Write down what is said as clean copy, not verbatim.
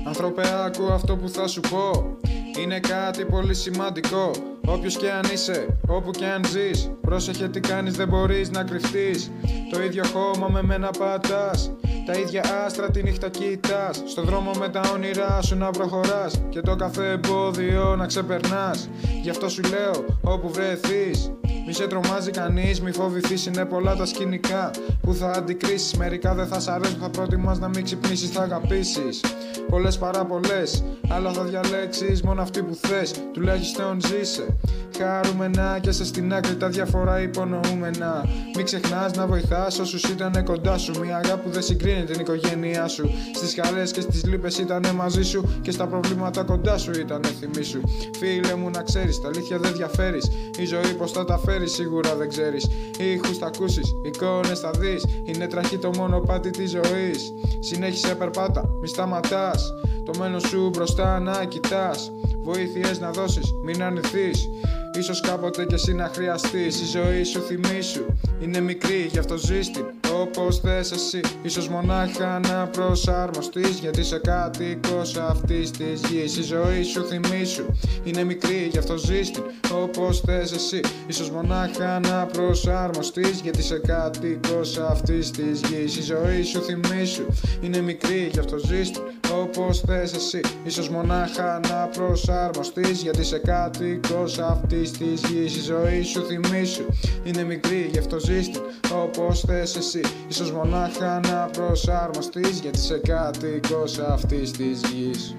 Άνθρωπε, άκου αυτό που θα σου πω. Είναι κάτι πολύ σημαντικό. Όποιος και αν είσαι, όπου και αν ζεις, πρόσεχε τι κάνεις, δεν μπορείς να κρυφτείς. Το ίδιο χώμα με μένα πατάς, τα ίδια άστρα τη νύχτα κοιτάς. Στο δρόμο με τα όνειρά σου να προχωράς και το κάθε εμπόδιο να ξεπερνάς. Γι' αυτό σου λέω, όπου βρεθείς, μη σε τρομάζει κανείς, μη φοβηθείς. Είναι πολλά τα σκηνικά που θα αντικρίσεις. Μερικά δεν θα σ' αρέσουν, θα προτιμάς να μην ξυπνήσεις, θα αγαπήσεις πολλές παρά πολλές, αλλά θα διαλέξεις μόνο αυτή που θες. Τουλάχιστον ζήσε χαρούμενα και σε στην άκρη τα διαφορά υπονοούμενα. Μην ξεχνάς να βοηθάς όσους ήταν κοντά σου. Μια αγάπη που δεν συγκρίνει την οικογένειά σου. Στις χαρές και στις λύπες ήτανε μαζί σου και στα προβλήματα κοντά σου ήτανε θυμί σου. Φίλε μου, να ξέρεις, τα αλήθεια δεν διαφέρεις. Η ζωή πως θα τα φέρεις σίγουρα δεν ξέρεις. Ήχους θα ακούσεις, εικόνες θα δεις. Είναι τραχή το μονοπάτι της ζωής. Συνέχισε περπάτα, μη σταματάς. Το μέλλον σου μπροστά να κοιτάς. Βοήθειες να δώσεις, μην αρνηθείς. Ίσως κάποτε κι εσύ να χρειαστείς. Η ζωή σου θυμίσου είναι μικρή, γι' αυτό ζεις την όπως θες εσύ. Ίσως μονάχα να προσαρμοστείς, γιατί είσαι κάτοικος αυτής της γης. Η ζωή σου θυμίσου είναι μικρή, γι' αυτό ζεις την όπως θες εσύ. Ίσως μονάχα να προσαρμοστείς, γιατί είσαι κάτοικος αυτής της γης. Η ζωή σου θυμίσου είναι μικρή, γι' αυτό ζεις την όπως θες εσύ. Ίσως μονάχα να προσαρμοστείς, γιατί είσαι κάτοικος αυτής της γης. Η ζωή σου θυμίσου είναι μικρή, γι' αυτό ζεις την όπως θες εσύ. Ίσως μονάχα να προσαρμοστείς, γιατί είσαι κάτοικος αυτής της γης.